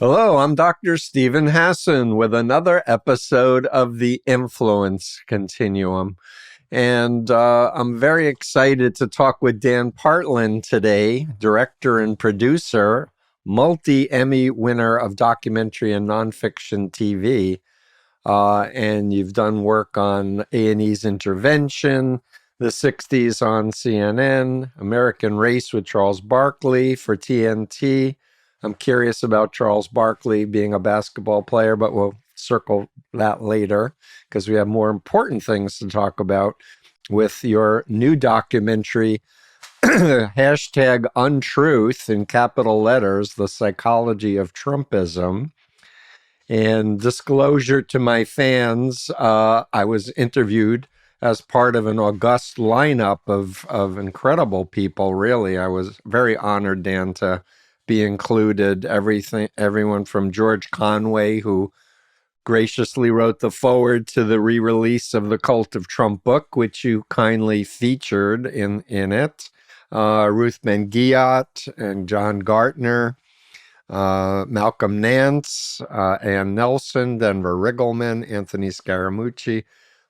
Hello, I'm Dr. Stephen Hassan with another episode of the Influence Continuum. And I'm very excited to talk with Dan Partland today, director and producer, multi-Emmy winner of documentary and nonfiction TV. And you've done work on A&E's Intervention, the 60s on CNN, American Race with Charles Barkley for TNT. I'm curious about Charles Barkley being a basketball player, but we'll circle that later because we have more important things to talk about with your new documentary, hashtag UNTRUTH in capital letters, the psychology of Trumpism. And disclosure to my fans, I was interviewed as part of an august lineup of incredible people, really. I was very honored, Dan, to be included. Everyone from George Conway, who graciously wrote the foreword to the re-release of the Cult of Trump book, which you kindly featured in it. Ruth Ben-Ghiat and John Gartner, Malcolm Nance, Ann Nelson, Denver Riggleman, Anthony Scaramucci,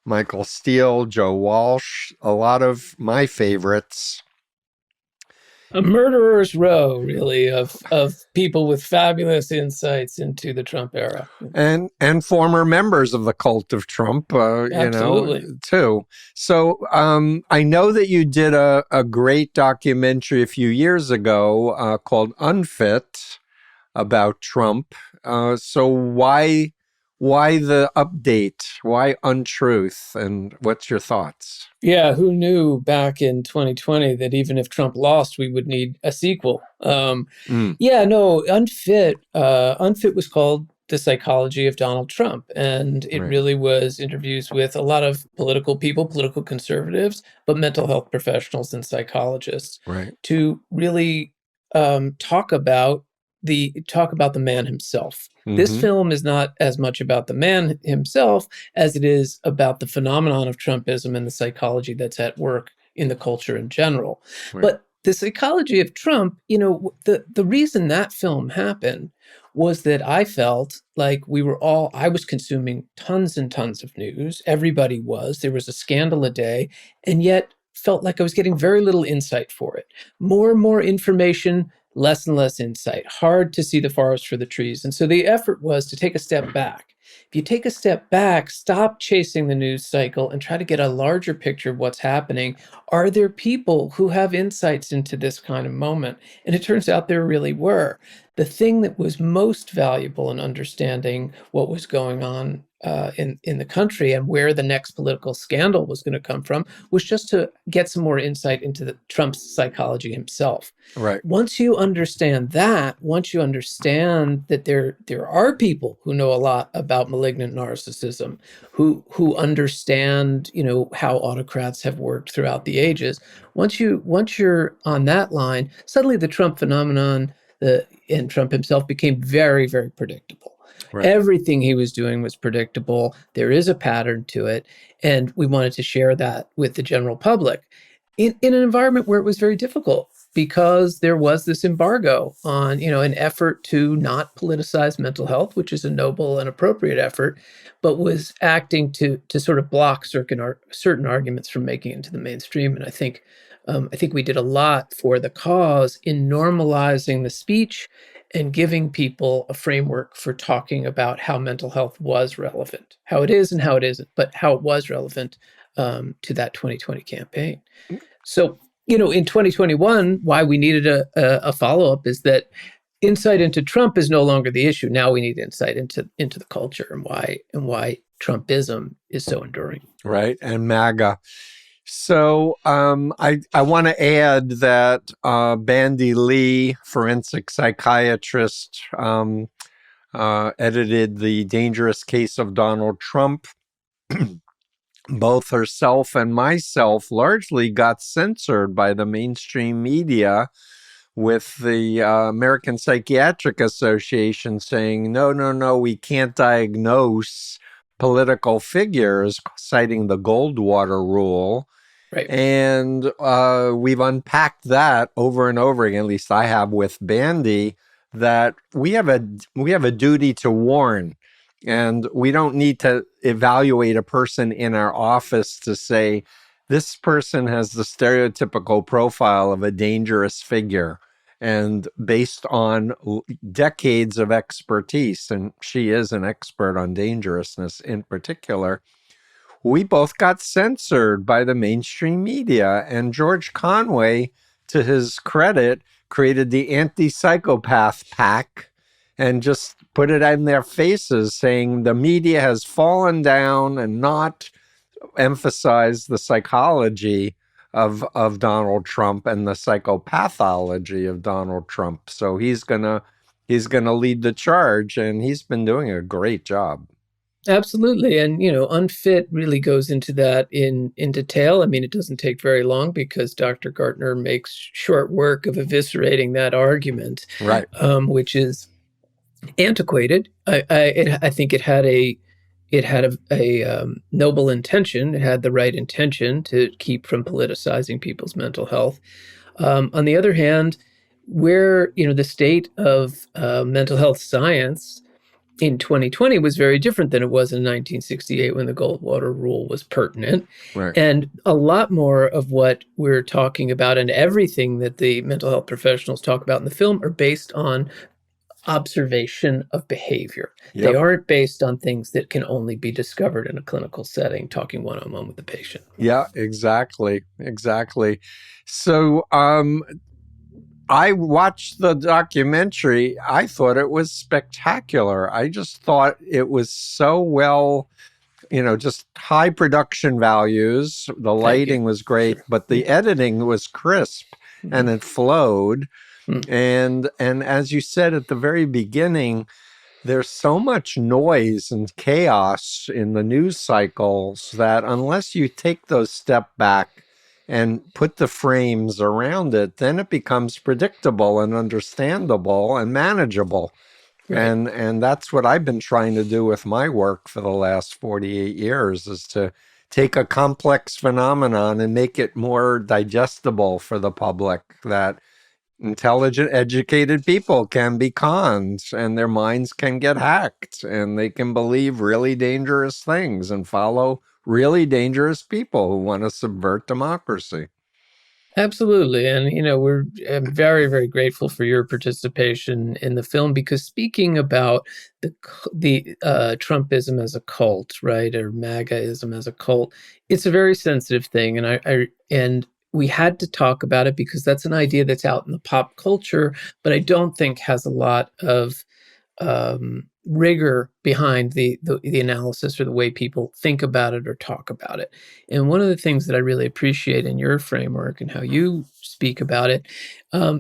Michael Steele, Joe Walsh, a lot of my favorites. A murderer's row, really, of people with fabulous insights into the Trump era. And former members of the Cult of Trump, too. So I know that you did a great documentary a few years ago called UNFIT about Trump. So why the update? Why UNTRUTH? And what's your thoughts? Yeah, who knew back in 2020 that even if Trump lost, we would need a sequel? UNFIT was called The Psychology of Donald Trump. And it really was interviews with a lot of political people, political conservatives, but mental health professionals and psychologists to really talk about the man himself. Mm-hmm. This film is not as much about the man himself as it is about the phenomenon of Trumpism and the psychology that's at work in the culture in general. Right. But the psychology of Trump, the reason that film happened was that I felt like I was consuming tons and tons of news. Everybody was. There was a scandal a day, and yet felt like I was getting very little insight for it. More and more information, less and less insight, hard to see the forest for the trees. And so the effort was to take a step back. If you take a step back, stop chasing the news cycle and try to get a larger picture of what's happening. Are there people who have insights into this kind of moment? And it turns out there really were. The thing that was most valuable in understanding what was going on in the country and where the next political scandal was going to come from was just to get some more insight into Trump's psychology himself. Right. Once you understand that there are people who know a lot about malignant narcissism, who understand, how autocrats have worked throughout the ages. Once you're on that line, suddenly the Trump phenomenon and Trump himself became very, very predictable. Right. Everything he was doing was predictable. There is a pattern to it. And we wanted to share that with the general public in an environment where it was very difficult because there was this embargo on, an effort to not politicize mental health, which is a noble and appropriate effort, but was acting to sort of block certain arguments from making it into the mainstream. And I think we did a lot for the cause in normalizing the speech and giving people a framework for talking about how mental health was relevant, how it is and how it isn't, but how it was relevant to that 2020 campaign. So, in 2021, why we needed a follow-up is that insight into Trump is no longer the issue. Now we need insight into the culture and why Trumpism is so enduring. Right, and MAGA. So I want to add that Bandy Lee, forensic psychiatrist, edited The Dangerous Case of Donald Trump. Both herself and myself largely got censored by the mainstream media, with the American Psychiatric Association saying, no, we can't diagnose political figures, citing the Goldwater rule. Right. And we've unpacked that over and over again, at least I have with Bandy, that we have a duty to warn, and we don't need to evaluate a person in our office to say this person has the stereotypical profile of a dangerous figure, and based on decades of expertise, and she is an expert on dangerousness in particular, we both got censored by the mainstream media. And George Conway, to his credit, created the Anti-Psychopath Pack and just put it in their faces, saying the media has fallen down and not emphasized the psychology of Donald Trump and the psychopathology of Donald Trump. So he's gonna lead the charge, and he's been doing a great job. Absolutely. And, UNFIT really goes into that in detail. I mean, it doesn't take very long because Dr. Gartner makes short work of eviscerating that argument, right? Which is antiquated. I think it had a noble intention. It had the right intention to keep from politicizing people's mental health. On the other hand, where the state of mental health science in 2020 was very different than it was in 1968 when the Goldwater rule was pertinent. Right. And a lot more of what we're talking about and everything that the mental health professionals talk about in the film are based on observation of behavior. Yep. They aren't based on things that can only be discovered in a clinical setting, talking one-on-one with the patient. Yeah, exactly. So, I watched the documentary. I thought it was spectacular. I just thought it was so well, just high production values. The lighting was great, but the editing was crisp and it flowed. And as you said at the very beginning, there's so much noise and chaos in the news cycles that unless you take those step back and put the frames around it, then it becomes predictable and understandable and manageable. Right. And that's what I've been trying to do with my work for the last 48 years, is to take a complex phenomenon and make it more digestible for the public, that intelligent, educated people can be conned and their minds can get hacked and they can believe really dangerous things and follow really dangerous people who want to subvert democracy. Absolutely. And, we're very, very grateful for your participation in the film, because speaking about the Trumpism as a cult, right, or MAGAism as a cult, it's a very sensitive thing. And we had to talk about it because that's an idea that's out in the pop culture, but I don't think has a lot of rigor behind the analysis or the way people think about it or talk about it. And one of the things that I really appreciate in your framework and how you speak about it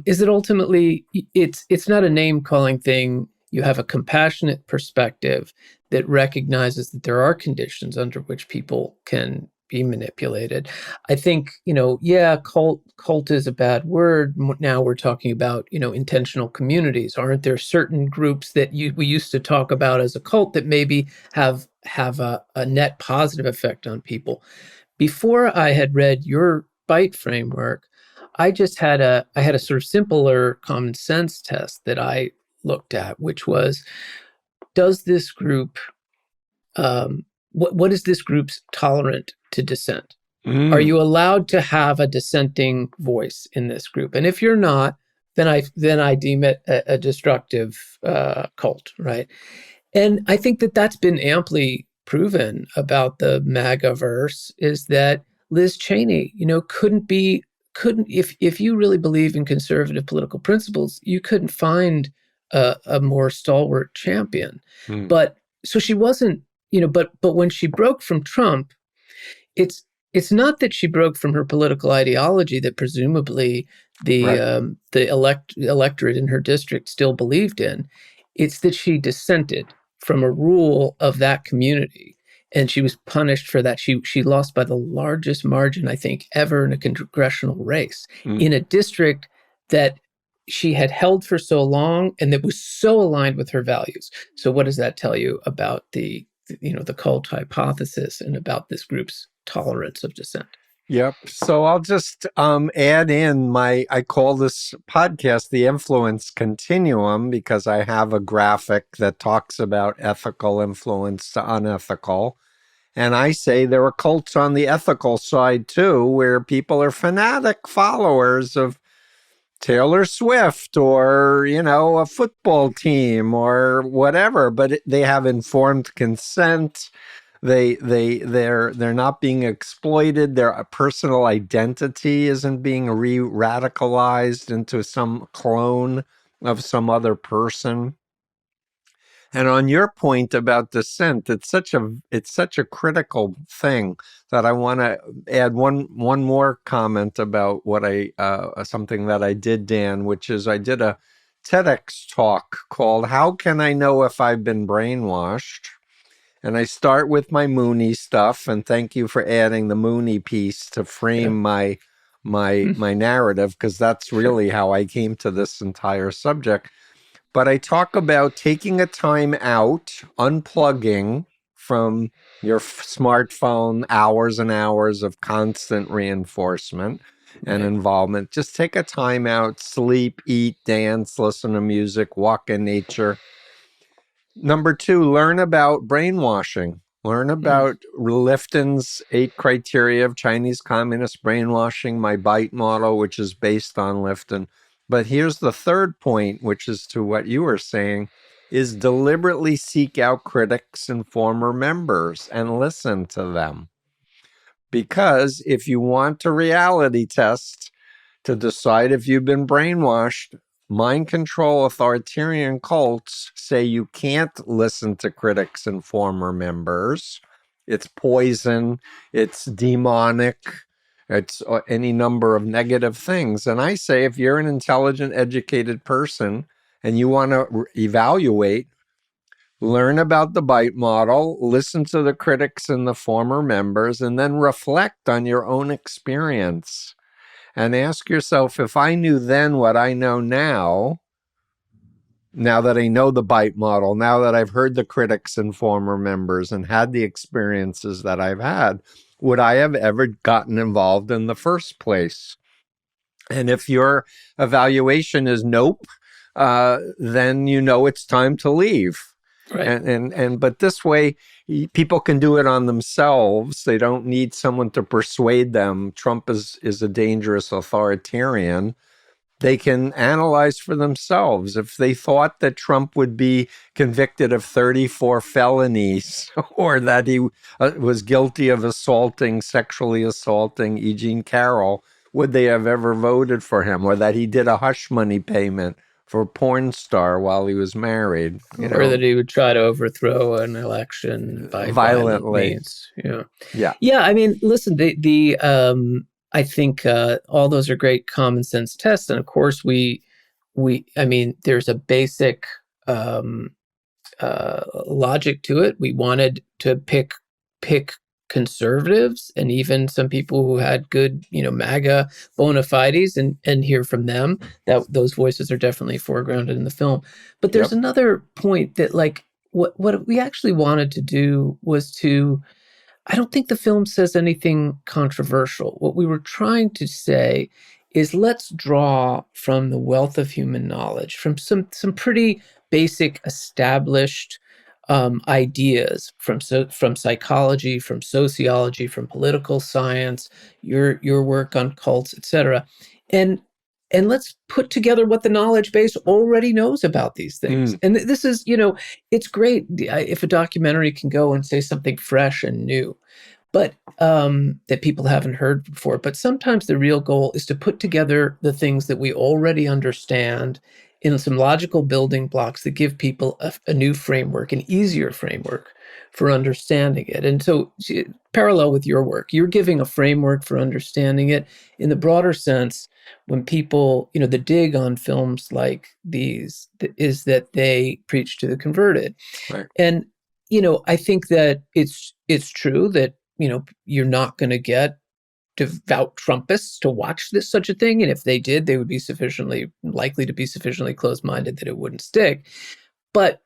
is that ultimately it's not a name-calling thing. You have a compassionate perspective that recognizes that there are conditions under which people can be manipulated. I think, cult is a bad word. Now we're talking about, intentional communities. Aren't there certain groups that we used to talk about as a cult that maybe have a net positive effect on people? Before I had read your BITE framework, I had a sort of simpler common sense test that I looked at, which was, does this group, what is this group's tolerant to dissent? Are you allowed to have a dissenting voice in this group? And if you're not, then I deem it a destructive cult, right? And I think that that's been amply proven about the MAGA-verse, is that Liz Cheney, couldn't, if you really believe in conservative political principles, you couldn't find a more stalwart champion. But so she wasn't, but when she broke from Trump, it's not that she broke from her political ideology that presumably the electorate in her district still believed in. It's that she dissented from a rule of that community, and she was punished for that. She lost by the largest margin, I think, ever in a congressional race in a district that she had held for so long and that was so aligned with her values. So what does that tell you about the cult hypothesis and about this group's tolerance of dissent? Yep. So I'll just add in I call this podcast the Influence Continuum because I have a graphic that talks about ethical influence to unethical. And I say there are cults on the ethical side too, where people are fanatic followers of Taylor Swift or, a football team or whatever, but they have informed consent. They're not being exploited. Their personal identity isn't being re-radicalized into some clone of some other person. And on your point about dissent, it's such a critical thing that I want to add one more comment about what something that I did, Dan, which is I did a TEDx talk called "How Can I Know If I've Been Brainwashed?" And I start with my Mooney stuff, and thank you for adding the Mooney piece to frame my narrative, because that's really how I came to this entire subject. But I talk about taking a time out, unplugging from your smartphone, hours and hours of constant reinforcement and involvement. Just take a time out, sleep, eat, dance, listen to music, walk in nature. Number 2, learn about brainwashing. Learn about Lifton's 8 criteria of Chinese communist brainwashing, my BITE model, which is based on Lifton. But here's the third point, which is to what you were saying, is deliberately seek out critics and former members and listen to them. Because if you want to reality test to decide if you've been brainwashed, mind control authoritarian cults say you can't listen to critics and former members. It's poison, it's demonic, it's any number of negative things. And I say if you're an intelligent, educated person and you want to evaluate, learn about the BITE model, listen to the critics and the former members, and then reflect on your own experience. And ask yourself, if I knew then what I know now that I know the BITE model, now that I've heard the critics and former members and had the experiences that I've had, would I have ever gotten involved in the first place? And if your evaluation is nope, then it's time to leave. Right. But this way, people can do it on themselves. They don't need someone to persuade them. Trump is a dangerous authoritarian. They can analyze for themselves. If they thought that Trump would be convicted of 34 felonies or that he was guilty of sexually assaulting E. Jean Carroll, would they have ever voted for him? Or that he did a hush money payment for a porn star while he was married? Or that he would try to overthrow an election by violent means. Yeah. I mean, listen, I think all those are great common sense tests, and of course, there's a basic logic to it. We wanted to pick conservatives and even some people who had good, MAGA bona fides, and hear from them. That those voices are definitely foregrounded in the film. But there's another point that, like, what we actually wanted to do was I don't think the film says anything controversial. What we were trying to say is, let's draw from the wealth of human knowledge, from some pretty basic established ideas from psychology, from sociology, from political science, your work on cults, etc. And let's put together what the knowledge base already knows about these things. And this is, it's great if a documentary can go and say something fresh and new, but that people haven't heard before. But sometimes the real goal is to put together the things that we already understand in some logical building blocks that give people a new framework, an easier framework for understanding it. And so, parallel with your work, you're giving a framework for understanding it in the broader sense. When people, the dig on films like these is that they preach to the converted. Right. And, I think that it's true that, you're not going to get devout Trumpists to watch such a thing. And if they did, they would be sufficiently likely to be sufficiently close-minded that it wouldn't stick. But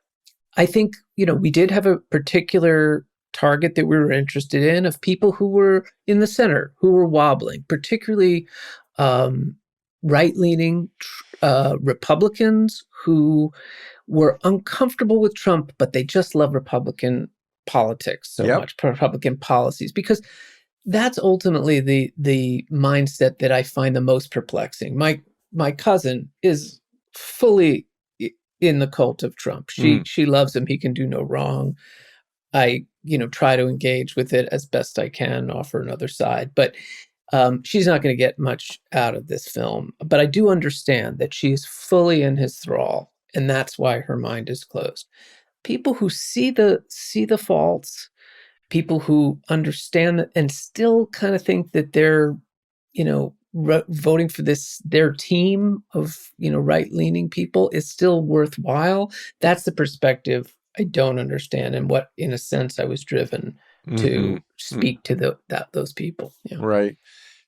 I think, we did have a particular target that we were interested in, of people who were in the center, who were wobbling, particularly right-leaning Republicans who were uncomfortable with Trump, but they just love Republican politics so much, Republican policies, because that's ultimately the mindset that I find the most perplexing. My cousin is fully in the cult of Trump. She loves him. He can do no wrong. I try to engage with it as best I can, offer another side, but she's not going to get much out of this film. But I do understand that she's fully in his thrall, and that's why her mind is closed. People who see the faults, people who understand and still kind of think that they're, voting for their team of, right-leaning people is still worthwhile. That's the perspective I don't understand, and what, in a sense, I was driven to speak to those people. Yeah. Right.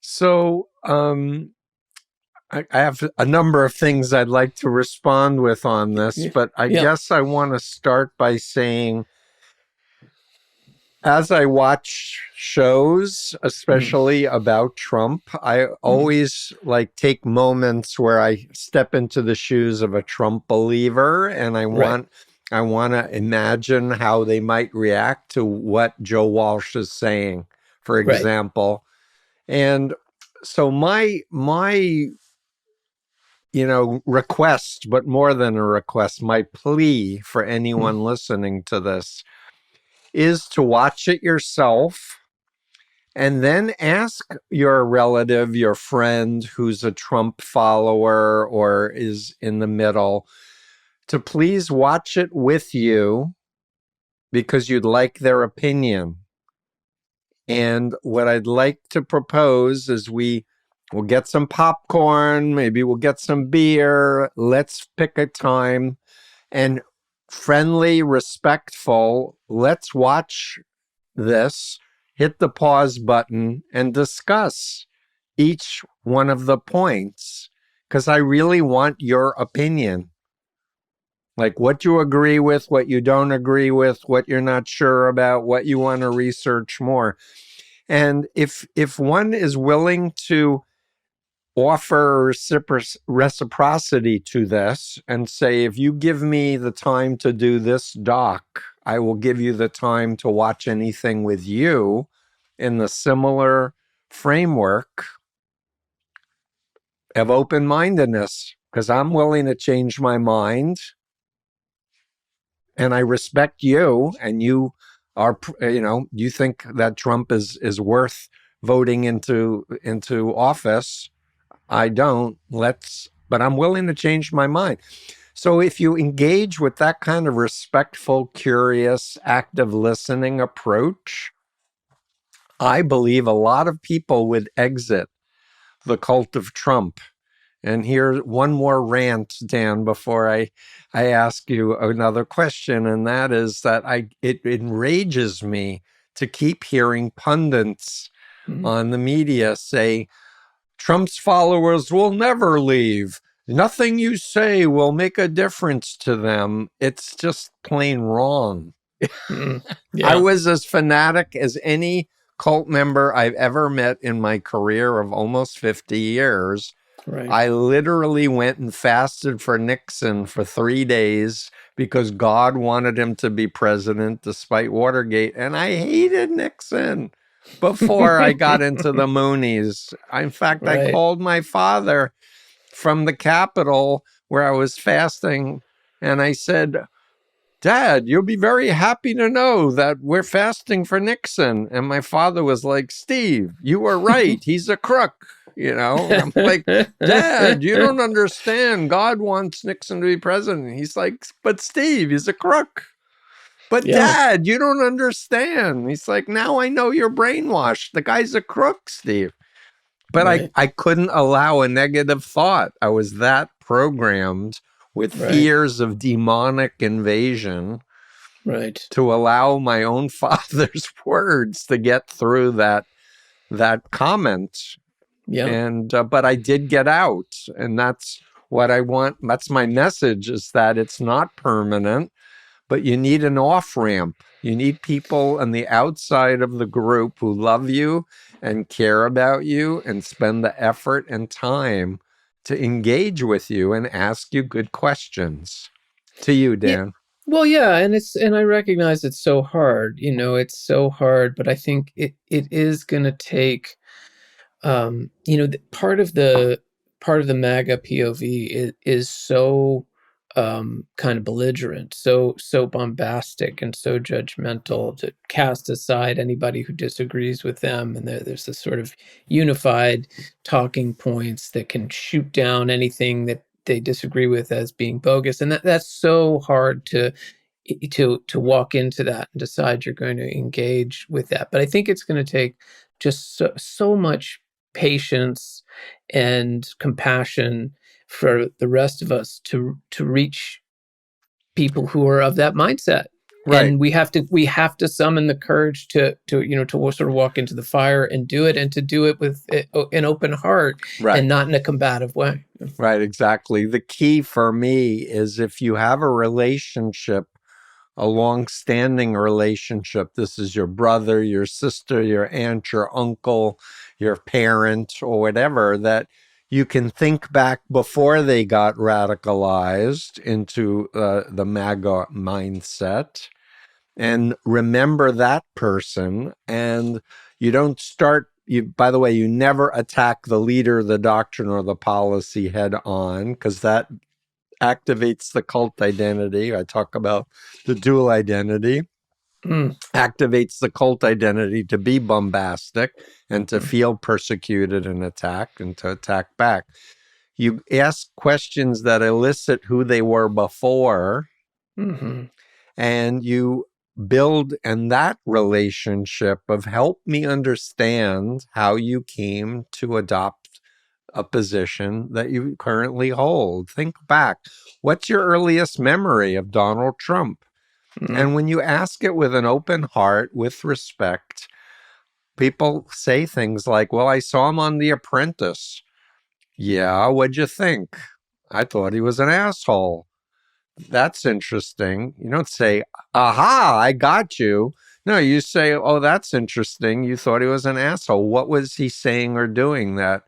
So I have a number of things I'd like to respond with on this, but I guess I want to start by saying, as I watch shows, especially about Trump, I always take moments where I step into the shoes of a Trump believer, and I want to imagine how they might react to what Joe Walsh is saying, for example. And so my request, but more than a request, my plea for anyone listening to this is to watch it yourself and then ask your relative, your friend who's a Trump follower or is in the middle to please watch it with you because you'd like their opinion. And what I'd like to propose is we'll get some popcorn, maybe we'll get some beer, let's pick a time, and friendly, respectful, let's watch this, hit the pause button, and discuss each one of the points, because I really want your opinion. Like what you agree with, what you don't agree with, what you're not sure about, what you want to research more. And if one is willing to offer reciprocity to this and say, if you give me the time to do this doc, I will give you the time to watch anything with you in the similar framework of open-mindedness, because I'm willing to change my mind and I respect you, and you are, you think that Trump is worth voting into office. I don't. But I'm willing to change my mind. So if you engage with that kind of respectful, curious, active listening approach, I believe a lot of people would exit the cult of Trump. And here's one more rant, Dan, before I ask you another question, and that is that it enrages me to keep hearing pundits on the media say, Trump's followers will never leave. Nothing you say will make a difference to them. It's just plain wrong. I was as fanatic as any cult member I've ever met in my career of almost 50 years. Right. I literally went and fasted for Nixon for 3 days because God wanted him to be president despite Watergate. And I hated Nixon before I got into the Moonies. In fact, I called my father from the Capitol where I was fasting, and I said, Dad, you'll be very happy to know that we're fasting for Nixon. And my father was like, Steve, you were right. He's a crook. I'm like, Dad, you don't understand. God wants Nixon to be president. He's like, but Steve, he's a crook. But Dad, you don't understand. He's like, now I know you're brainwashed. The guy's a crook, Steve. But I couldn't allow a negative thought. I was that programmed with fears of demonic invasion to allow my own father's words to get through that comment. And but I did get out, and that's what I want. That's my message, is that it's not permanent, but you need an off ramp. You need people on the outside of the group who love you and care about you and spend the effort and time to engage with you and ask you good questions. To you, Yeah. Dan. Well, yeah, and I recognize it's so hard. It's so hard, but I think it is going to take. Part of the MAGA POV is so kind of belligerent, so bombastic, and so judgmental to cast aside anybody who disagrees with them, and there's this sort of unified talking points that can shoot down anything that they disagree with as being bogus, and that's so hard to walk into that and decide you're going to engage with that. But I think it's going to take just so much patience and compassion for the rest of us to reach people who are of that mindset. Right. And we have to summon the courage to sort of walk into the fire and do it, and to do it with an open heart, Right. and not in a combative way. Right, exactly. The key for me is if you have a relationship, a long-standing relationship, this is your brother, your sister, your aunt, your uncle, your parent, or whatever, that you can think back before they got radicalized into the MAGA mindset and remember that person. And you don't start, by the way, you never attack the leader, the doctrine, or the policy head on, because that activates the cult identity. I talk about the dual identity. Activates the cult identity to be bombastic and to feel persecuted and attacked and to attack back. You ask questions that elicit who they were before, and you build in that relationship of help me understand how you came to adopt a position that you currently hold. Think back. What's your earliest memory of Donald Trump? And when you ask it with an open heart, with respect, people say things like, well, I saw him on The Apprentice. Yeah, what'd you think? I thought he was an asshole. That's interesting. You don't say, aha, I got you. No, you say, oh, that's interesting. You thought he was an asshole. What was he saying or doing that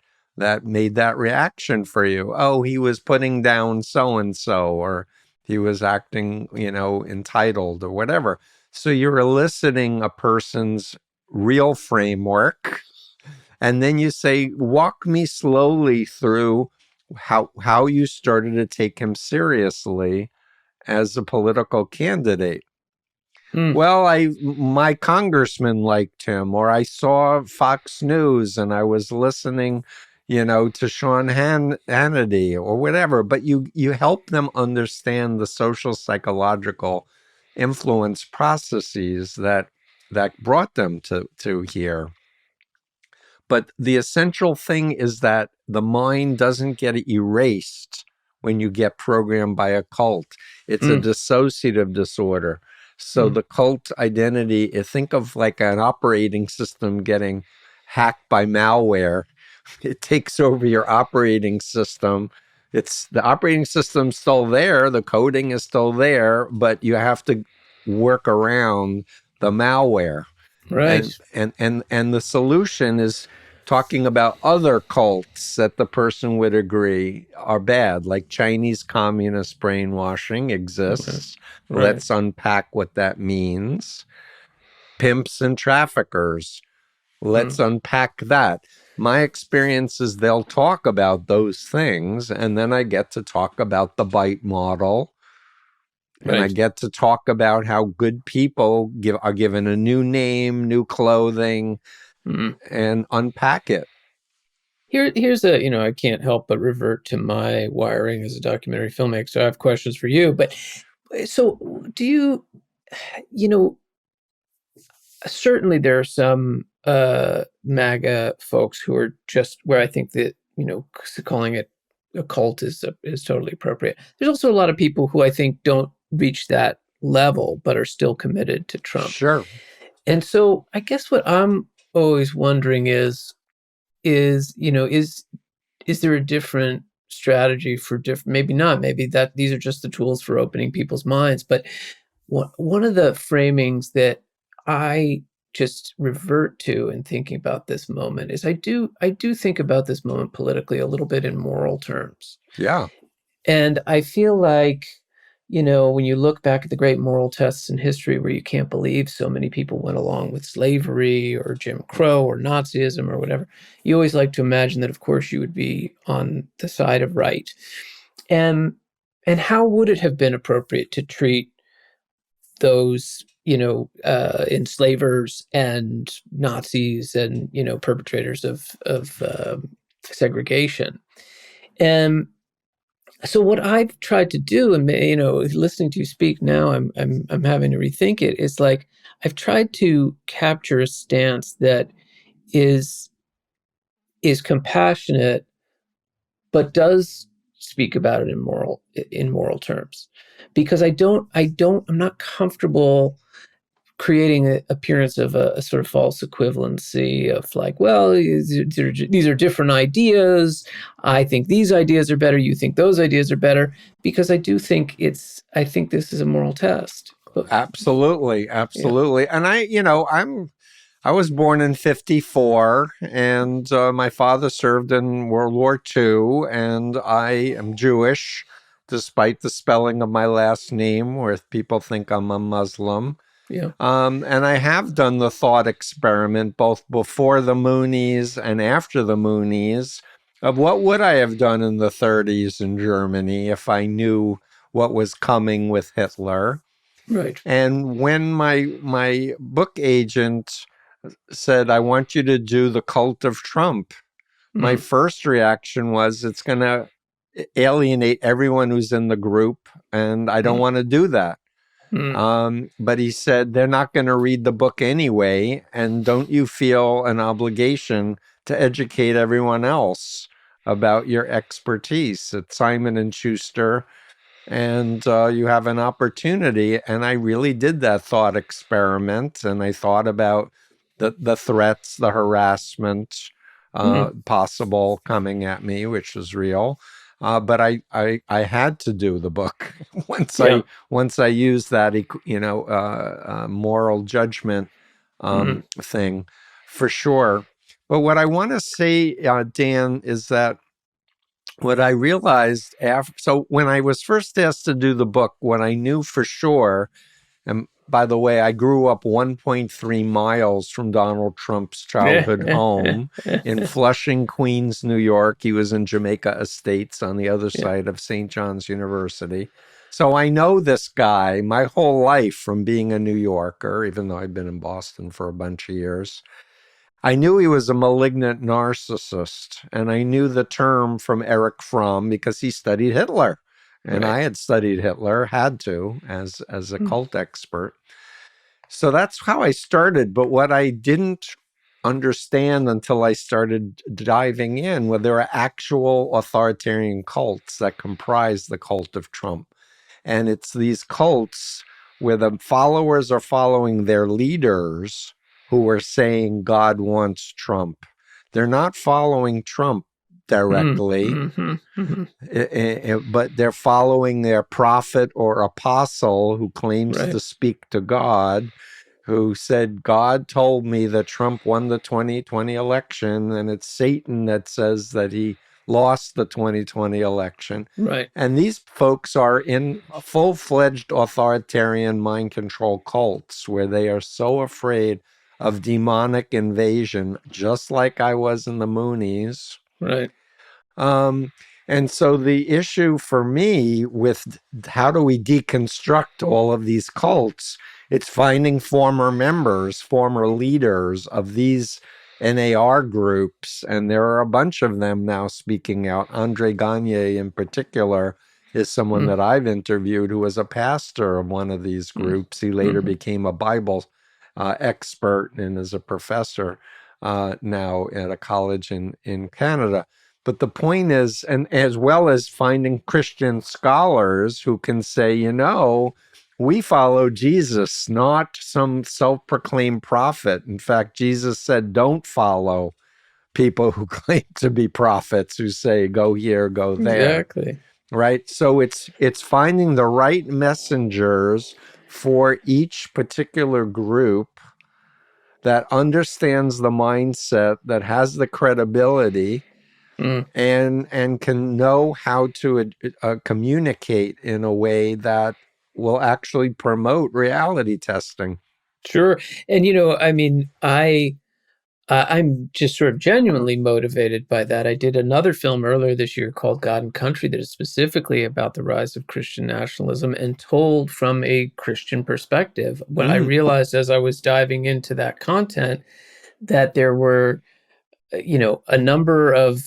made that reaction for you? Oh, he was putting down so-and-so, or he was acting, entitled, or whatever. So you're eliciting a person's real framework. And then you say, walk me slowly through how you started to take him seriously as a political candidate. Well, my congressman liked him, or I saw Fox News and I was listening, to Sean Hannity or whatever. But you help them understand the social psychological influence processes that brought them to here. But the essential thing is that the mind doesn't get erased when you get programmed by a cult. It's a dissociative disorder. So the cult identity, think of like an operating system getting hacked by malware. It takes over your operating system. The operating system's still there, the coding is still there, but you have to work around the malware. Right. And the solution is talking about other cults that the person would agree are bad, like Chinese communist brainwashing exists. Right. Let's unpack what that means. Pimps and traffickers. Let's unpack that. My experience is they'll talk about those things, and then I get to talk about the bite model. And I get to talk about how good people are given a new name, new clothing, and unpack it. Here's I can't help but revert to my wiring as a documentary filmmaker. So I have questions for you. But so do you, certainly there are some MAGA folks who are just where I think that, calling it a cult is totally appropriate. There's also a lot of people who I think don't reach that level, but are still committed to Trump. Sure. And so I guess what I'm always wondering is there a different strategy for different, maybe not, maybe that these are just the tools for opening people's minds, but one of the framings that I just revert to in thinking about this moment is I do think about this moment politically a little bit in moral terms. Yeah. And I feel like, when you look back at the great moral tests in history where you can't believe so many people went along with slavery or Jim Crow or Nazism or whatever, you always like to imagine that, of course, you would be on the side of right. And how would it have been appropriate to treat those, enslavers and Nazis and, perpetrators of segregation? And so what I've tried to do, and listening to you speak now, I'm having to rethink it. Is like I've tried to capture a stance that is compassionate, but does speak about it in moral terms, because I'm not comfortable creating an appearance of a sort of false equivalency of like, well, these are different ideas. I think these ideas are better. You think those ideas are better, because I think this is a moral test. Absolutely. Absolutely. Yeah. And I was born in 1954, and my father served in World War II, and I am Jewish, despite the spelling of my last name, where people think I'm a Muslim. Yeah. And I have done the thought experiment both before the Moonies and after the Moonies of what would I have done in the 1930s in Germany if I knew what was coming with Hitler. Right. And when my book agent said, I want you to do The Cult of Trump, my first reaction was, it's going to alienate everyone who's in the group, and I don't want to do that. But he said, they're not going to read the book anyway, and don't you feel an obligation to educate everyone else about your expertise at Simon & Schuster, and you have an opportunity. And I really did that thought experiment, and I thought about the threats, the harassment possible coming at me, which was real. But I had to do the book once I used that moral judgment thing, for sure. But what I want to say, Dan, is that what I realized so when I was first asked to do the book, what I knew for sure, and by the way, I grew up 1.3 miles from Donald Trump's childhood home in Flushing, Queens, New York. He was in Jamaica Estates on the other side of St. John's University. So I know this guy my whole life from being a New Yorker, even though I've been in Boston for a bunch of years. I knew he was a malignant narcissist, and I knew the term from Erich Fromm because he studied Hitler. And I had studied Hitler, had to, as a cult expert. So that's how I started. But what I didn't understand until I started diving in, where there are actual authoritarian cults that comprise the cult of Trump. And it's these cults where the followers are following their leaders who are saying God wants Trump. They're not following Trump directly, but they're following their prophet or apostle who claims to speak to God, who said, God told me that Trump won the 2020 election, and it's Satan that says that he lost the 2020 election. Right. And these folks are in full-fledged authoritarian mind control cults where they are so afraid of demonic invasion, just like I was in the Moonies. Right. And so the issue for me with how do we deconstruct all of these cults, it's finding former members, former leaders of these NAR groups, and there are a bunch of them now speaking out. Andre Gagne in particular is someone that I've interviewed who was a pastor of one of these groups. He later became a Bible expert and is a professor now at a college in Canada. But the point is, and as well as finding Christian scholars who can say, we follow Jesus, not some self-proclaimed prophet. In fact, Jesus said, don't follow people who claim to be prophets who say, go here, go there. Exactly. Right? So it's finding the right messengers for each particular group that understands the mindset, that has the credibility, and can know how to communicate in a way that will actually promote reality testing. Sure. And, I mean, I'm just sort of genuinely motivated by that. I did another film earlier this year called God and Country that is specifically about the rise of Christian nationalism and told from a Christian perspective. When I realized as I was diving into that content that there were, a number of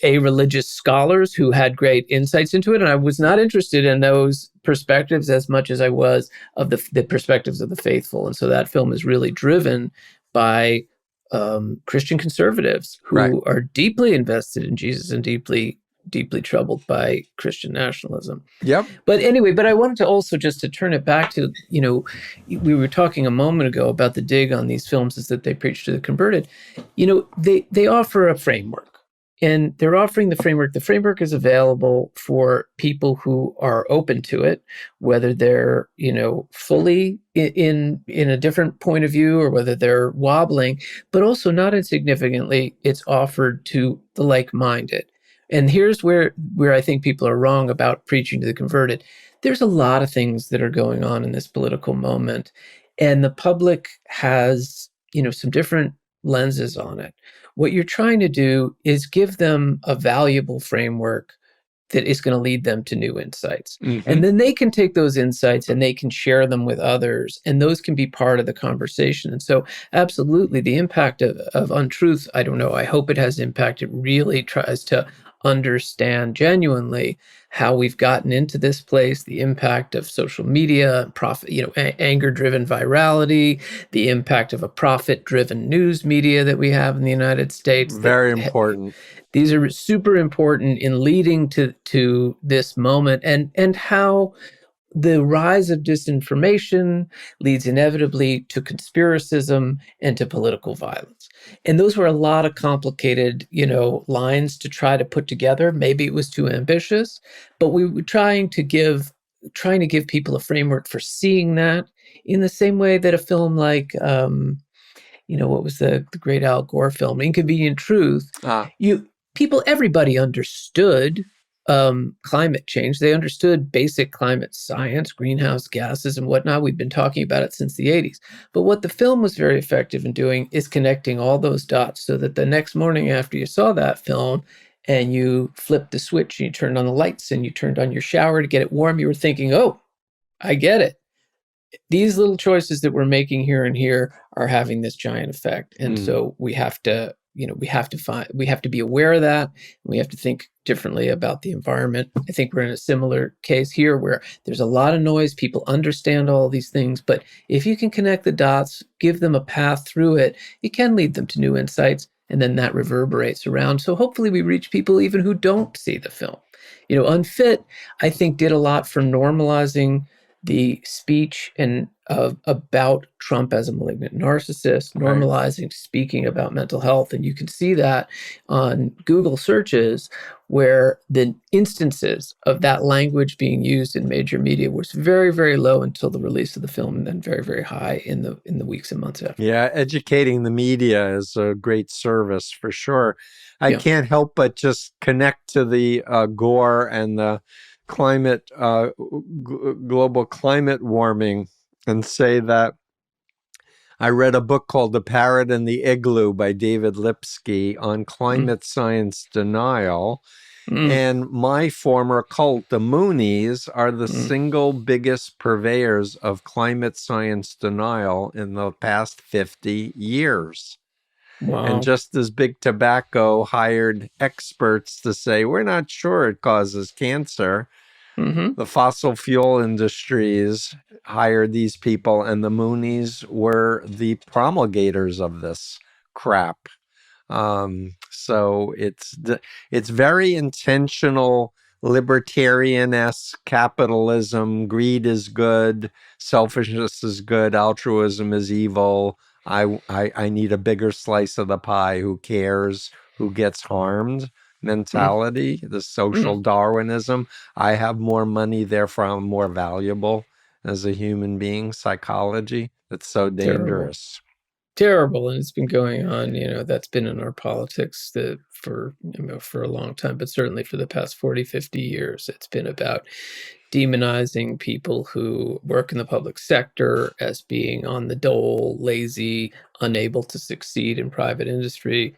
religious scholars who had great insights into it. And I was not interested in those perspectives as much as I was of the perspectives of the faithful. And so that film is really driven by Christian conservatives who are deeply invested in Jesus and deeply troubled by Christian nationalism. Yep. But anyway, I wanted to also just to turn it back to, we were talking a moment ago about the dig on these films is that they preach to the converted. They offer a framework. And they're offering the framework. The framework is available for people who are open to it, whether they're, fully in a different point of view or whether they're wobbling, but also not insignificantly, it's offered to the like-minded. And here's where I think people are wrong about preaching to the converted. There's a lot of things that are going on in this political moment, and the public has, some different lenses on it. What you're trying to do is give them a valuable framework that is going to lead them to new insights. And then they can take those insights and they can share them with others, and those can be part of the conversation. And so absolutely the impact of Untruth, I don't know, I hope it has impact. It really tries to understand genuinely how we've gotten into this place, the impact of social media, anger-driven virality, the impact of a profit-driven news media that we have in the United States. Very important. These are super important in leading to this moment, and how the rise of disinformation leads inevitably to conspiracism and to political violence. And those were a lot of complicated, lines to try to put together. Maybe it was too ambitious, but we were trying to give people a framework for seeing that in the same way that a film like, what was the great Al Gore film, Inconvenient Truth? Everybody understood climate change. They understood basic climate science, greenhouse gases and whatnot. We've been talking about it since the 80s. But what the film was very effective in doing is connecting all those dots so that the next morning after you saw that film and you flipped the switch and you turned on the lights and you turned on your shower to get it warm, you were thinking, oh, I get it. These little choices that we're making here and here are having this giant effect. And so we have to we have to be aware of that. We have to think differently about the environment. I think we're in a similar case here where there's a lot of noise. People understand all these things, but if you can connect the dots, give them a path through it, it can lead them to new insights, and then that reverberates around. So hopefully we reach people even who don't see the film. UNFIT, I think, did a lot for normalizing the speech and about Trump as a malignant narcissist, normalizing speaking about mental health. And you can see that on Google searches where the instances of that language being used in major media was very, very low until the release of the film, and then very, very high in the weeks and months after. Yeah, educating the media is a great service for sure. I can't help but just connect to the Gore and the climate, global climate warming, and say that I read a book called The Parrot and the Igloo by David Lipsky on climate science denial. And my former cult, the Moonies, are the single biggest purveyors of climate science denial in the past 50 years. Wow. And just as Big Tobacco hired experts to say, we're not sure it causes cancer, the fossil fuel industries hired these people, and the Moonies were the promulgators of this crap. So it's very intentional, libertarian-esque capitalism. Greed is good, selfishness is good, altruism is evil. I need a bigger slice of the pie. Who cares who gets harmed? Mentality, the social Darwinism. I have more money, therefore I'm more valuable. as a human being, psychology. It's so dangerous. Terrible. And it's been going on, that's been in our politics for a long time, but certainly for the past 40, 50 years. It's been about demonizing people who work in the public sector as being on the dole, lazy, unable to succeed in private industry.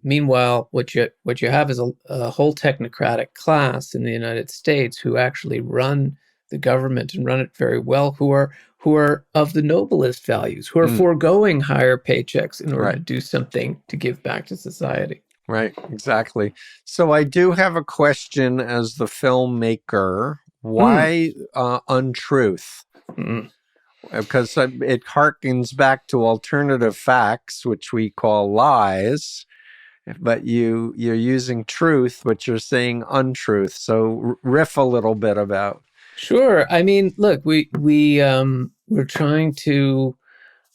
Meanwhile, what you have is a whole technocratic class in the United States who actually run the government and run it very well, who are of the noblest values, who are foregoing higher paychecks in order to do something to give back to society. Right, exactly. So I do have a question as the filmmaker. Why untruth? Because it harkens back to alternative facts, which we call lies, but you're using truth, but you're saying untruth. So riff a little bit about. Sure. I mean, look, we're trying to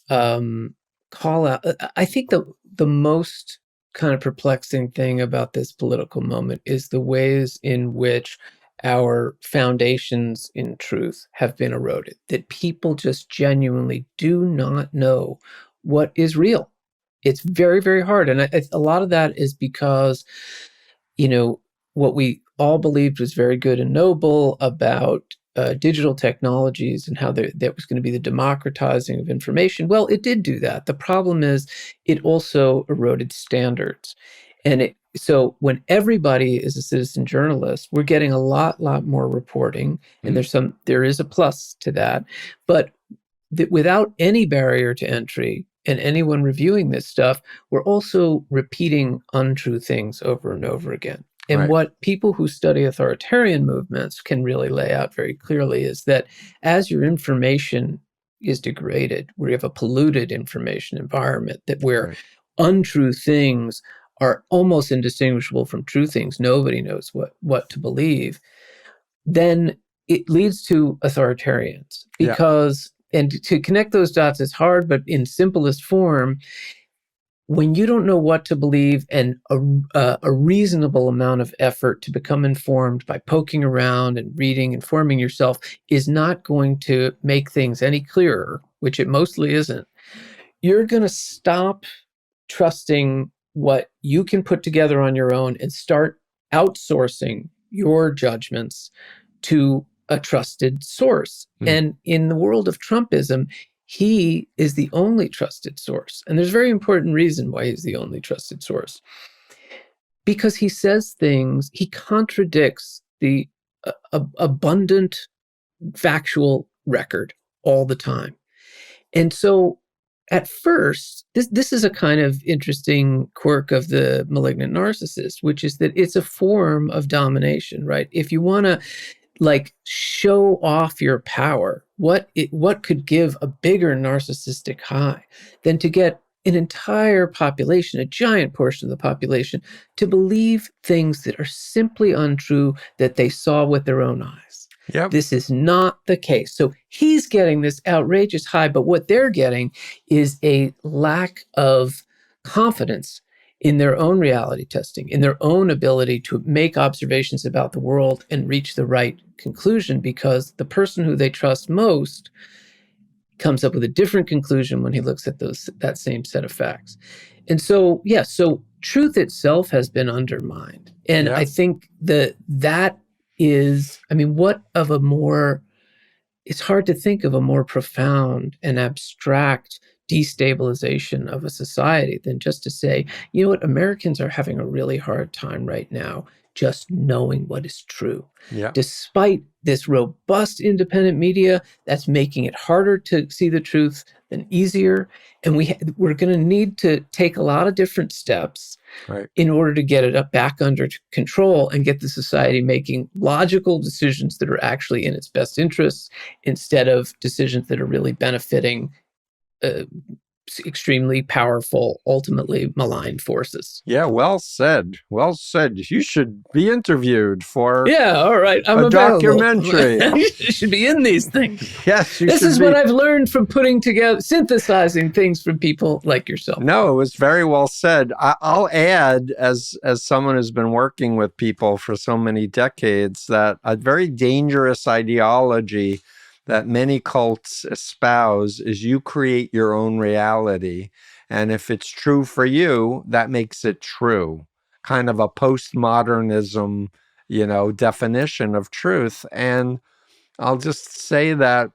call out. I think the most kind of perplexing thing about this political moment is the ways in which our foundations in truth have been eroded, that people just genuinely do not know what is real. It's very, very hard. And a lot of that is because, what we all believed was very good and noble about digital technologies and how that was going to be the democratizing of information. Well, it did do that. The problem is it also eroded standards. And so when everybody is a citizen journalist, we're getting a lot more reporting, and there is a plus to that. But without any barrier to entry and anyone reviewing this stuff, we're also repeating untrue things over and over again. And what people who study authoritarian movements can really lay out very clearly is that as your information is degraded, where you have a polluted information environment, that where untrue things are almost indistinguishable from true things, nobody knows what to believe, then it leads to authoritarians. And to connect those dots is hard, but in simplest form, when you don't know what to believe and a reasonable amount of effort to become informed by poking around and reading, informing yourself is not going to make things any clearer, which it mostly isn't, you're going to stop trusting what you can put together on your own and start outsourcing your judgments to a trusted source. And in the world of Trumpism, he is the only trusted source. And there's a very important reason why he's the only trusted source. Because he says things, he contradicts the abundant factual record all the time. And so at first, this is a kind of interesting quirk of the malignant narcissist, which is that it's a form of domination, right? If you want to show off your power, what could give a bigger narcissistic high than to get an entire population, a giant portion of the population, to believe things that are simply untrue that they saw with their own eyes. Yep. This is not the case. So he's getting this outrageous high, but what they're getting is a lack of confidence in their own reality testing, in their own ability to make observations about the world and reach the right conclusion, because the person who they trust most comes up with a different conclusion when he looks at that same set of facts. And so, so truth itself has been undermined. And I think that is, it's hard to think of a more profound and abstract destabilization of a society than just to say, you know what, Americans are having a really hard time right now just knowing what is true. Yeah. Despite this robust independent media that's making it harder to see the truth than easier. And we're going to need to take a lot of different steps in order to get it back under control and get the society making logical decisions that are actually in its best interests, instead of decisions that are really benefiting extremely powerful, ultimately malign forces. Yeah, well said. Well said. You should be interviewed for all right. I'm a available. Documentary. You should be in these things. Yes, this is what I've learned from putting together, synthesizing things from people like yourself. No, it was very well said. I'll add, as someone who's been working with people for so many decades, that a very dangerous ideology that many cults espouse is you create your own reality. And if it's true for you, that makes it true. Kind of a postmodernism, definition of truth. And I'll just say that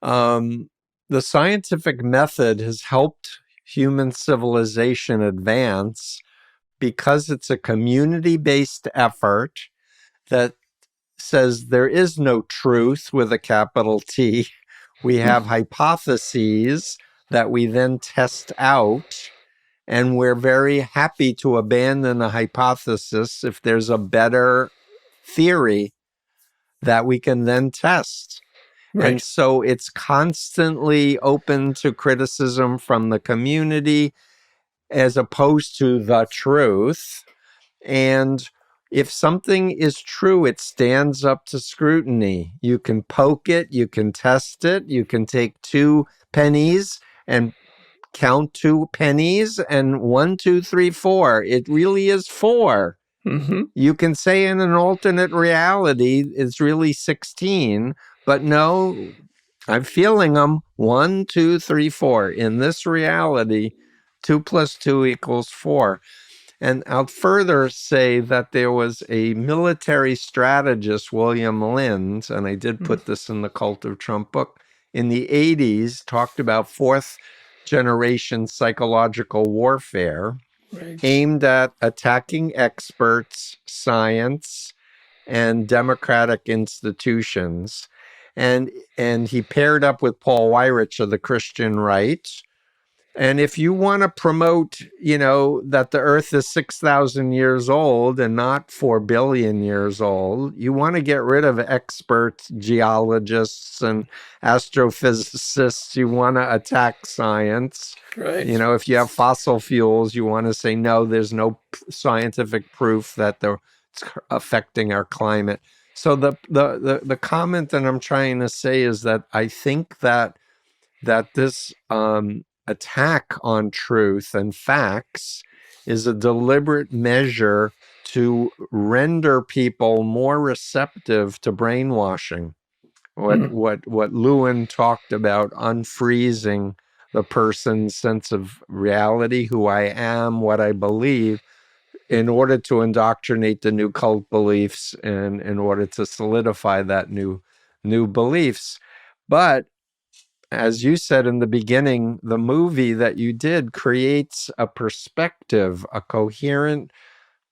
the scientific method has helped human civilization advance because it's a community-based effort that says there is no truth with a capital T. We have hypotheses that we then test out, and we're very happy to abandon a hypothesis if there's a better theory that we can then test. Right. And so it's constantly open to criticism from the community as opposed to the truth. And if something is true, it stands up to scrutiny. You can poke it, you can test it, you can take 2 pennies and count 2 pennies and 1, 2, 3, 4. It really is 4. Mm-hmm. You can say in an alternate reality, it's really 16, but no, I'm feeling them 1, 2, 3, 4. In this reality, 2 plus 2 equals 4. And I'll further say that there was a military strategist, William Lind, and I did put this in the Cult of Trump book, in the 80s, talked about 4th generation psychological warfare, aimed at attacking experts, science, and democratic institutions. And he paired up with Paul Weyrich of the Christian right. And if you want to promote, that the Earth is 6,000 years old and not 4 billion years old, you want to get rid of experts, geologists, and astrophysicists. You want to attack science. Right. If you have fossil fuels, you want to say, no, there's no scientific proof that they're affecting our climate. So the comment that I'm trying to say is that I think that this attack on truth and facts is a deliberate measure to render people more receptive to brainwashing. What Lewin talked about, unfreezing the person's sense of reality, who I am, what I believe, in order to indoctrinate the new cult beliefs and in order to solidify that new beliefs. But as you said in the beginning, the movie that you did creates a perspective, a coherent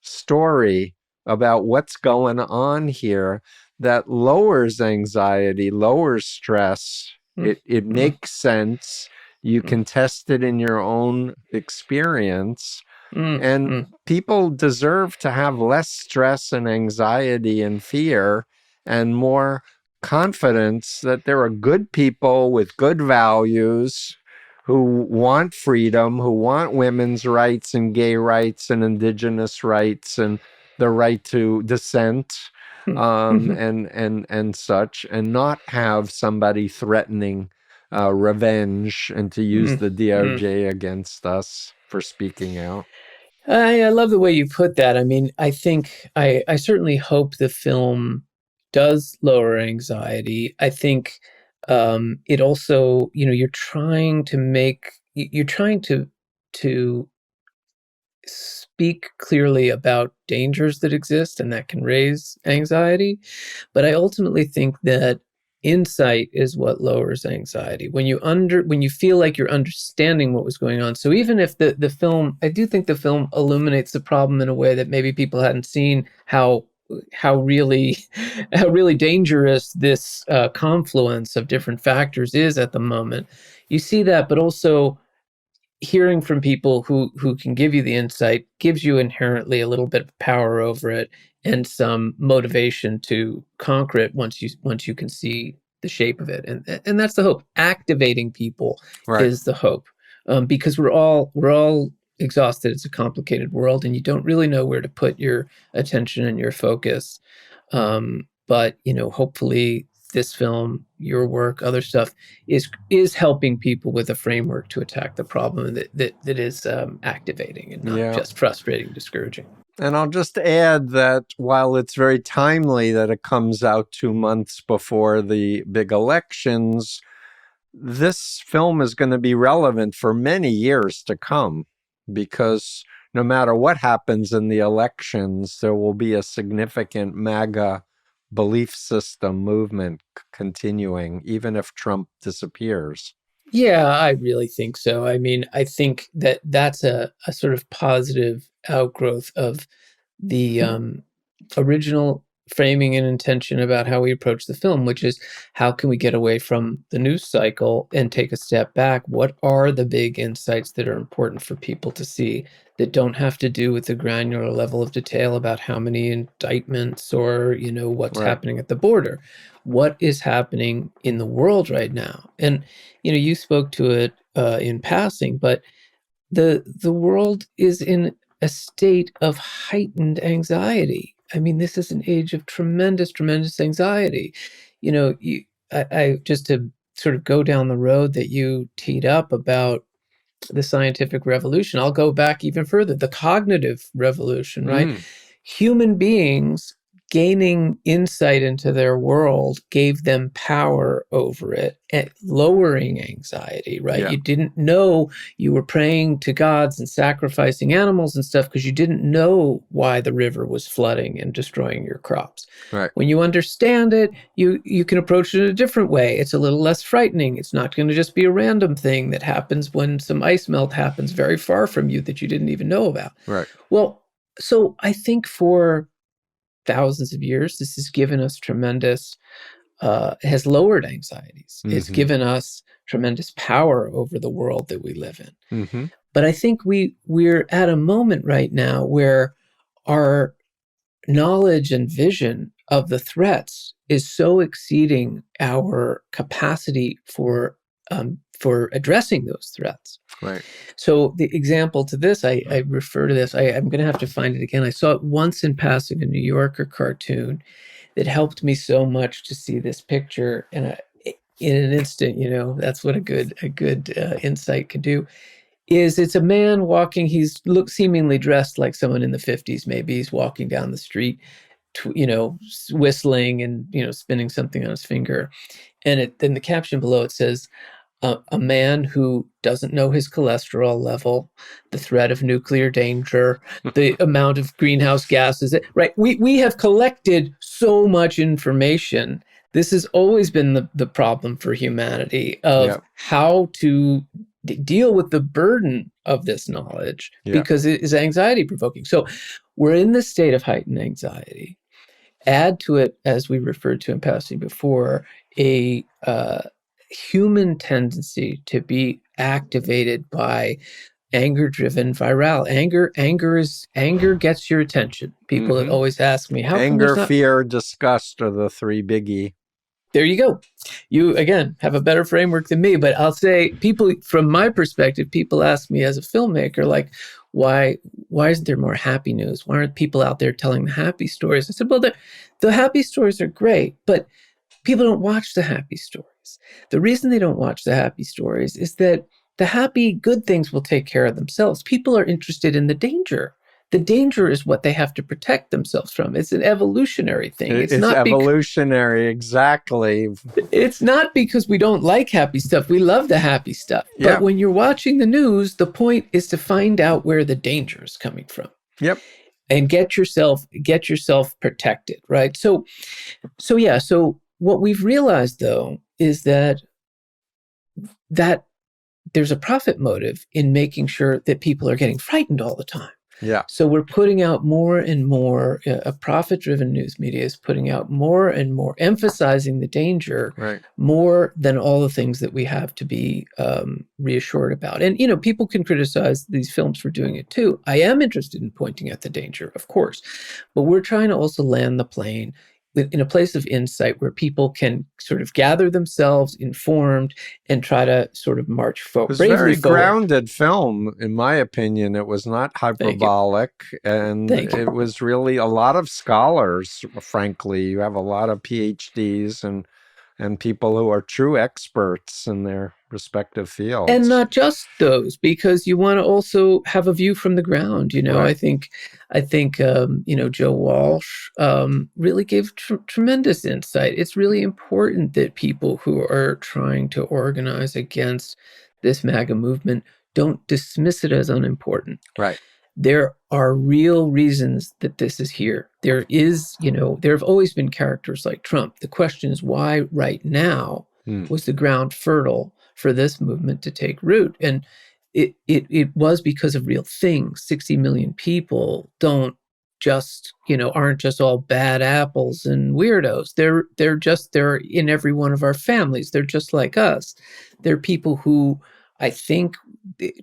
story about what's going on here that lowers anxiety, lowers stress. It makes sense. You can test it in your own experience. And people deserve to have less stress and anxiety and fear and more confidence that there are good people with good values who want freedom, who want women's rights and gay rights and indigenous rights and the right to dissent and such, and not have somebody threatening revenge and to use the DOJ against us for speaking out. I love the way you put that. I mean, I think I certainly hope the film does lower anxiety. I think it also, you're trying to speak clearly about dangers that exist and that can raise anxiety. But I ultimately think that insight is what lowers anxiety. When you feel like you're understanding what was going on. So even if the film, I do think the film illuminates the problem in a way that maybe people hadn't seen how really dangerous this confluence of different factors is at the moment. You see that, but also hearing from people who can give you the insight gives you inherently a little bit of power over it and some motivation to conquer it once you can see the shape of it. And that's the hope. Activating people is the hope, because we're all exhausted. It's a complicated world, and you don't really know where to put your attention and your focus. But hopefully this film, your work, other stuff is helping people with a framework to attack the problem that is activating and not just frustrating, discouraging. And I'll just add that while it's very timely that it comes out 2 months before the big elections, this film is going to be relevant for many years to come, because no matter what happens in the elections, there will be a significant MAGA belief system movement continuing, even if Trump disappears. Yeah, I really think so. I mean, I think that that's a sort of positive outgrowth of the original framing and intention about how we approach the film, which is how can we get away from the news cycle and take a step back? What are the big insights that are important for people to see that don't have to do with the granular level of detail about how many indictments or, what's happening at the border? What is happening in the world right now? And, you spoke to it in passing, but the world is in a state of heightened anxiety. I mean, this is an age of tremendous, tremendous anxiety. I just to sort of go down the road that you teed up about the scientific revolution, I'll go back even further, the cognitive revolution, right? Human beings gaining insight into their world gave them power over it, and lowering anxiety, right? Yeah. You didn't know you were praying to gods and sacrificing animals and stuff because you didn't know why the river was flooding and destroying your crops. Right. When you understand it, you can approach it in a different way. It's a little less frightening. It's not going to just be a random thing that happens when some ice melt happens very far from you that you didn't even know about. Right. Well, so I think for thousands of years, this has given us tremendous, has lowered anxieties. Mm-hmm. It's given us tremendous power over the world that we live in. Mm-hmm. But I think we're at a moment right now where our knowledge and vision of the threats is so exceeding our capacity for addressing those threats. Right. So the example to this, I refer to this, I'm going to have to find it again. I saw it once in passing, a New Yorker cartoon that helped me so much to see this picture in an instant. That's what a good insight could do. It's a man walking. He's seemingly dressed like someone in the 50s. Maybe he's walking down the street, whistling and spinning something on his finger, and then the caption below it says, a man who doesn't know his cholesterol level, the threat of nuclear danger, the amount of greenhouse gases. Right? We have collected so much information. This has always been the problem for humanity of how to deal with the burden of this knowledge because it is anxiety provoking. So we're in this state of heightened anxiety. Add to it, as we referred to in passing before, a human tendency to be activated by anger-driven viral. Anger gets your attention. People always ask me, how anger, fear, disgust are the three biggie. There you go. You, again, have a better framework than me, but I'll say people, from my perspective, people ask me as a filmmaker, like, why isn't there more happy news? Why aren't people out there telling the happy stories? I said, well, the happy stories are great, but people don't watch the happy stories. The reason they don't watch the happy stories is that the happy, good things will take care of themselves. People are interested in the danger. The danger is what they have to protect themselves from. It's an evolutionary thing. It's not evolutionary, exactly. It's not because we don't like happy stuff. We love the happy stuff. But when you're watching the news, the point is to find out where the danger is coming from. Yep. And get yourself protected, right? So what we've realized, though, is that there's a profit motive in making sure that people are getting frightened all the time. Yeah. So we're putting out more and more, a profit-driven news media is putting out more and more, emphasizing the danger more than all the things that we have to be reassured about. And, people can criticize these films for doing it too. I am interested in pointing at the danger, of course, but we're trying to also land the plane in a place of insight where people can sort of gather themselves informed and try to sort of march forward. It was a very grounded film, in my opinion. It was not hyperbolic, and it was really a lot of scholars, frankly. You have a lot of PhDs and and people who are true experts in their respective fields. And not just those, because you want to also have a view from the ground. Right. I think Joe Walsh really gave tremendous insight. It's really important that people who are trying to organize against this MAGA movement don't dismiss it as unimportant. Right. There are real reasons that this is here. There have always been characters like Trump. The question is, why right now was the ground fertile for this movement to take root? And it was because of real things. 60 million people aren't just all bad apples and weirdos. They're in every one of our families. They're just like us. They're people who, I think,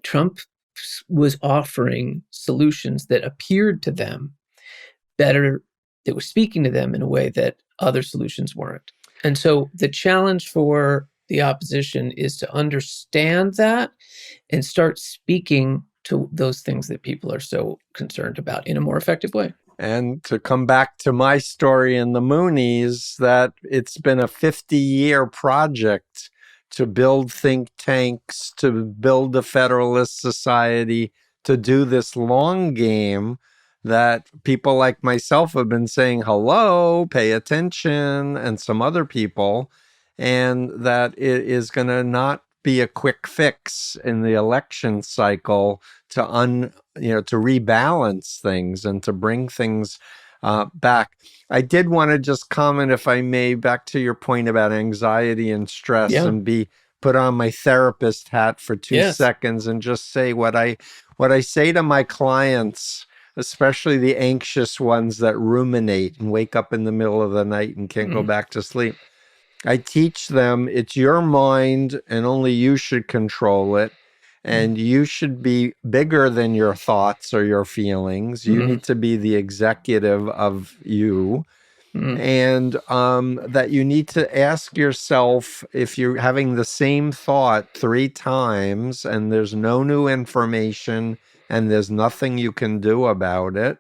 Trump was offering solutions that appeared to them better, that were speaking to them in a way that other solutions weren't. And so the challenge for the opposition is to understand that and start speaking to those things that people are so concerned about in a more effective way. And to come back to my story in the Moonies, that it's been a 50-year project to build think tanks, to build a Federalist Society, to do this long game that people like myself have been saying, hello, pay attention, and some other people, and that it is going to not be a quick fix in the election cycle to rebalance things and to bring things back. I did want to just comment, if I may, back to your point about anxiety and stress, and put on my therapist hat for 2 seconds and just say what I say to my clients, especially the anxious ones that ruminate and wake up in the middle of the night and can't go back to sleep. I teach them it's your mind and only you should control it. And you should be bigger than your thoughts or your feelings. You need to be the executive of you. And that you need to ask yourself, if you're having the same thought 3 times and there's no new information and there's nothing you can do about it,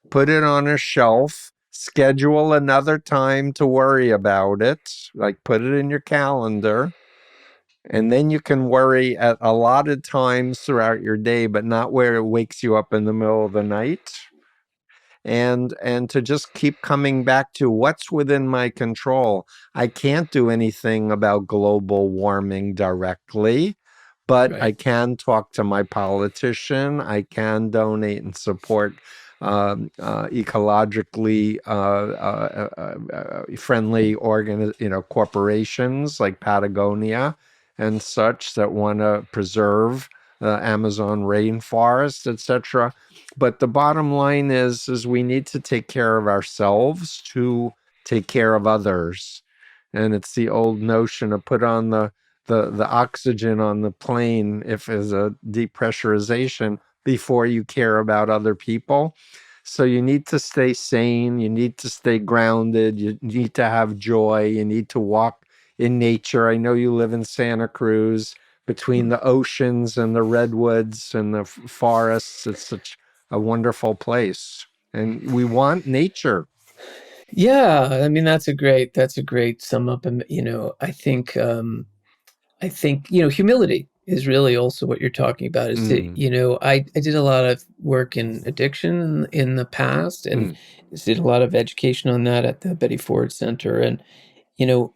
put it on a shelf, schedule another time to worry about it, like put it in your calendar. And then you can worry at allotted times throughout your day, but not where it wakes you up in the middle of the night. And to just keep coming back to what's within my control. I can't do anything about global warming directly, but I can talk to my politician. I can donate and support ecologically friendly corporations like Patagonia and such that want to preserve the Amazon rainforest, etc. But the bottom line is we need to take care of ourselves to take care of others. And it's the old notion of put on the oxygen on the plane if there's a depressurization before you care about other people. So you need to stay sane. You need to stay grounded. You need to have joy. You need to walk in nature. I know you live in Santa Cruz, between the oceans and the redwoods and the forests. It's such a wonderful place, and we want nature. Yeah, I mean that's a great sum up. And I think humility is really also what you're talking about. Is that, I did a lot of work in addiction in the past, and did a lot of education on that at the Betty Ford Center. And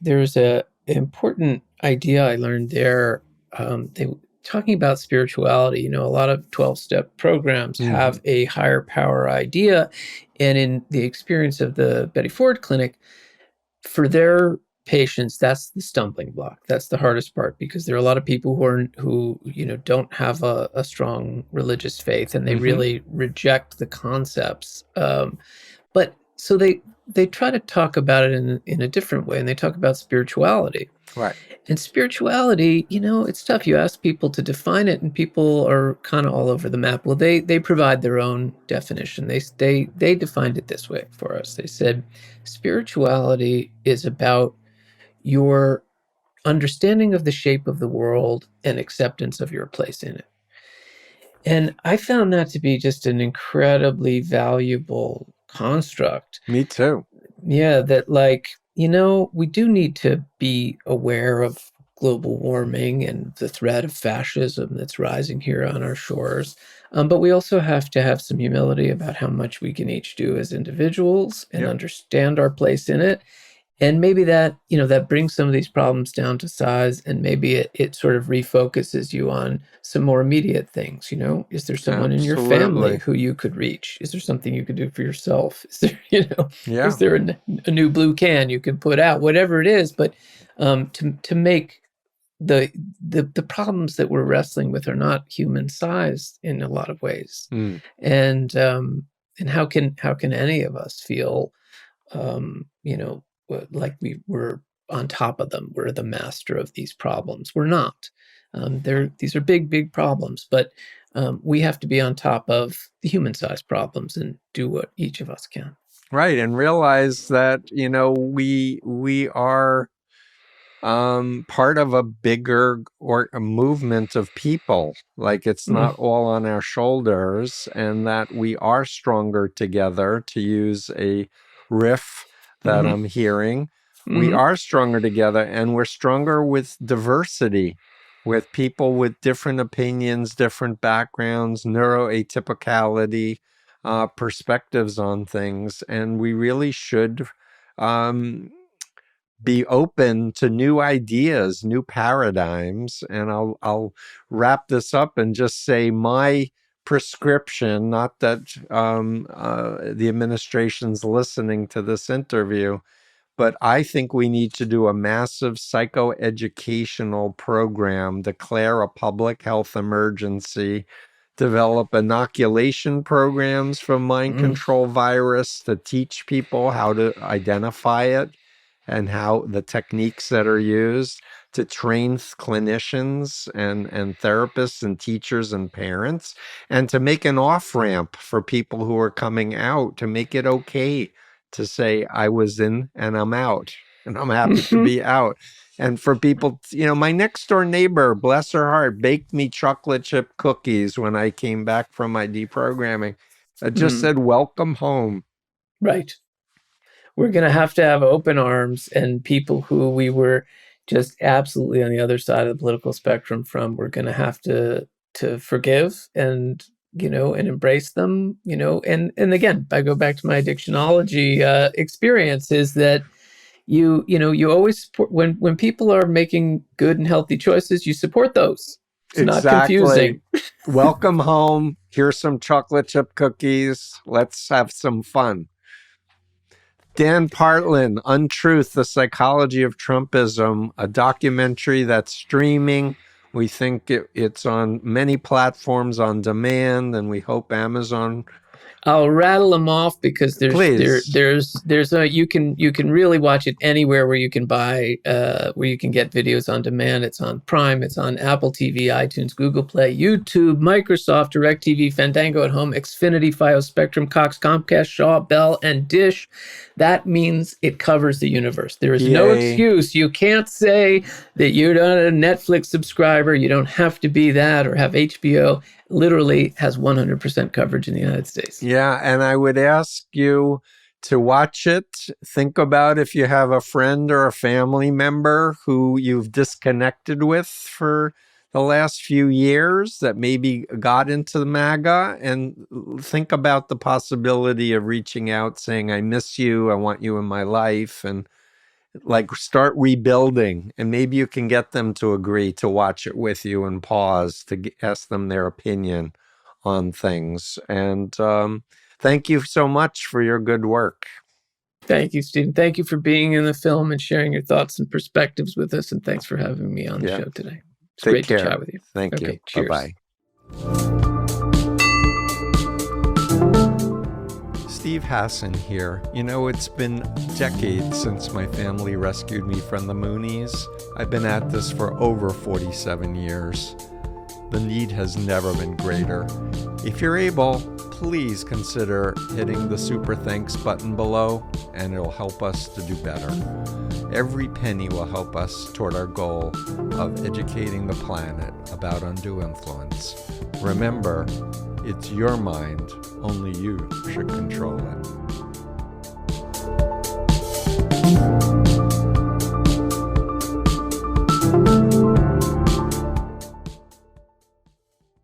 there's a important idea I learned there. They talking about spirituality. A lot of 12-step programs have a higher power idea, and in the experience of the Betty Ford Clinic, for their patients, that's the stumbling block. That's the hardest part, because there are a lot of people who don't have a strong religious faith, and they really reject the concepts. But so they try to talk about it in a different way, and they talk about spirituality. Right. And spirituality, it's tough. You ask people to define it, and people are kind of all over the map. Well, they provide their own definition. They defined it this way for us. They said, spirituality is about your understanding of the shape of the world and acceptance of your place in it. And I found that to be just an incredibly valuable construct. Me too. Yeah, that We do need to be aware of global warming and the threat of fascism that's rising here on our shores. But we also have to have some humility about how much we can each do as individuals and Yep, understand our place in it. And maybe that brings some of these problems down to size, and maybe it sort of refocuses you on some more immediate things. Is there someone in your family absolutely. who you could reach? Is there something you could do for yourself? Is there, is Yeah, there a new blue can you can put out? Whatever it is, but to make the problems that we're wrestling with are not human sized in a lot of ways, mm, and how can any of us feel like we were on top of them? We're the master of these problems. We're not. These are big, big problems, but we have to be on top of the human-sized problems and do what each of us can. right. And realize that, we are part of a bigger or a movement of people. Like it's Mm, not all on our shoulders, and that we are stronger together, to use a riff that hmm I'm hearing. We hmm are stronger together, and we're stronger with diversity, with people with different opinions, different backgrounds, neuroatypicality, perspectives on things. And we really should um, be open to new ideas, new paradigms. And I'll wrap this up and just say my prescription, not that the administration's listening to this interview, but I think we need to do a massive psychoeducational program, declare a public health emergency, develop inoculation programs for mind mm, control virus to teach people how to identify it and how the techniques that are used, to train clinicians and therapists and teachers and parents, and to make an off ramp for people who are coming out, to make it okay to say, I was in and I'm out, and I'm happy to mhm, be out. And for people, my next door neighbor, bless her heart, baked me chocolate chip cookies when I came back from my deprogramming. It just mm. said, welcome home. Right. We're going to have open arms, and people who we were just absolutely on the other side of the political spectrum from, we're going to have to forgive and embrace them, and again, I go back to my addictionology experience, is that you always support when people are making good and healthy choices. You support those. It's not Exactly. confusing. Welcome home. Here's some chocolate chip cookies. Let's have some fun. Dan Partland, UNTRUTH, The Psychology of Trumpism, a documentary that's streaming. We think it's on many platforms on demand, and we hope Amazon. I'll rattle them off because Please. there's a you can really watch it anywhere where you can buy where you can get videos on demand. It's on Prime, it's on Apple TV, iTunes, Google Play, YouTube, Microsoft, DirecTV, Fandango at Home, Xfinity, Fios, Spectrum, Cox, Comcast, Shaw, Bell, and Dish. That means it covers the universe. There is no Yay. excuse. You can't say that you're not a Netflix subscriber. You don't have to be that or have HBO. Literally has 100% coverage in the United States. Yeah, and I would ask you to watch it. Think about if you have a friend or a family member who you've disconnected with for the last few years that maybe got into the MAGA, and think about the possibility of reaching out saying, I miss you, I want you in my life, and like start rebuilding. And maybe you can get them to agree to watch it with you and pause to ask them their opinion on things. And thank you so much for your good work. Thank you, Stephen. Thank you for being in the film and sharing your thoughts and perspectives with us. And thanks for having me on the Yeah. show today. It's Take great to care. chat with you. Thank you. Okay, cheers. Bye-bye. Steve Hassan here. It's been decades since my family rescued me from the Moonies. I've been at this for over 47 years. The need has never been greater. If you're able, please consider hitting the super thanks button below, and it'll help us to do better. Every penny will help us toward our goal of educating the planet about undue influence. Remember, it's your mind, only you should control it.